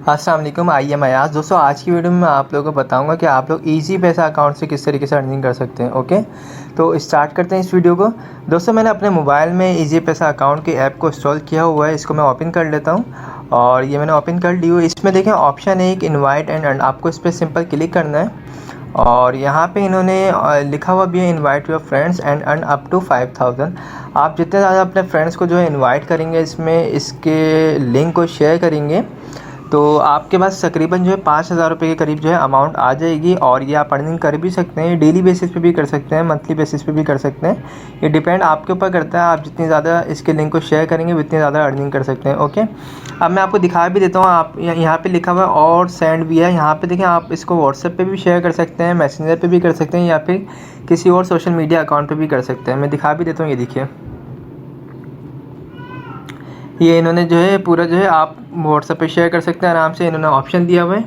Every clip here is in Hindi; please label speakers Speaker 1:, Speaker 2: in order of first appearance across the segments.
Speaker 1: अस्सलाम वालेकुम। I am Ayaz. दोस्तों, आज की वीडियो में मैं आप लोगों को बताऊंगा कि आप लोग इजी पैसा अकाउंट से किस तरीके से अर्निंग कर सकते हैं। ओके, तो स्टार्ट करते हैं इस वीडियो को। दोस्तों, मैंने अपने मोबाइल में इजी पैसा अकाउंट के ऐप को इंस्टॉल किया हुआ है। इसको मैं ओपन कर लेता हूँ और ये मैंने ओपन कर ली हुई। इसमें देखें ऑप्शन है एक इन्वाइट एंड अर्न। आपको इस पर सिंपल क्लिक करना है और यहाँ पे इन्होंने लिखा हुआ भी है invite your friends and earn up to 5000। आप जितने ज़्यादा अपने फ्रेंड्स को जो है इनवाइट करेंगे, इसमें इसके लिंक को शेयर करेंगे, तो आपके पास तकरीबन जो है 5000 रुपये के करीब जो है अमाउंट आ जाएगी। और ये आप अर्निंग कर भी सकते हैं, डेली बेसिस पे भी कर सकते हैं, मंथली बेसिस पे भी कर सकते हैं। ये डिपेंड आपके ऊपर करता है। आप जितनी ज़्यादा इसके लिंक को शेयर करेंगे उतनी ज़्यादा अर्निंग कर सकते हैं। ओके, अब मैं आपको दिखा भी देता हूँ। आप यहाँ पे लिखा हुआ है और सेंड भी है। यहाँ पे देखें, आप इसको व्हाट्सएप पे भी शेयर कर सकते हैं, मैसेंजर पे भी कर सकते हैं, या फिर किसी और सोशल मीडिया अकाउंट पे भी कर सकते हैं। मैं दिखा भी देता हूँ। ये देखिए, ये इन्होंने जो है पूरा जो है आप व्हाट्सएप पे शेयर कर सकते हैं आराम से। इन्होंने ऑप्शन दिया हुआ है।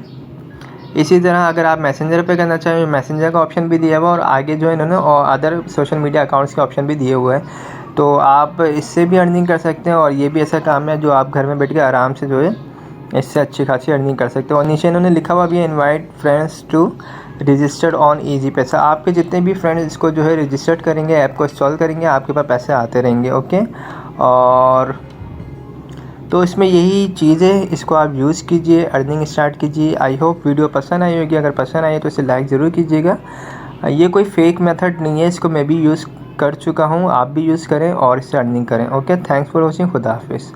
Speaker 1: इसी तरह अगर आप मैसेंजर पे करना चाहें, मैसेंजर का ऑप्शन भी दिया हुआ है और आगे जो है इन्होंने और अदर सोशल मीडिया अकाउंट्स के ऑप्शन भी दिए हुए हैं। तो आप इससे भी अर्निंग कर सकते हैं और ये भी ऐसा काम है जो आप घर में बैठ के आराम से जो है इससे अच्छी खासी अर्निंग कर सकते हो। और नीचे इन्होंने लिखा हुआ भी है invite friends to registered on easy Paisa. आपके जितने भी फ्रेंड्स इसको जो है रजिस्टर्ड करेंगे, ऐप को इंस्टॉल करेंगे, आपके पास पैसे आते रहेंगे। ओके, और तो इसमें यही चीज़ है, इसको आप यूज़ कीजिए, अर्निंग स्टार्ट कीजिए। आई होप वीडियो पसंद आई होगी। अगर पसंद आई तो इसे लाइक ज़रूर कीजिएगा। ये कोई फेक मेथड नहीं है, इसको मैं भी यूज़ कर चुका हूँ, आप भी यूज़ करें और इससे अर्निंग करें। Okay, thanks for watching. खुदा हाफिज़।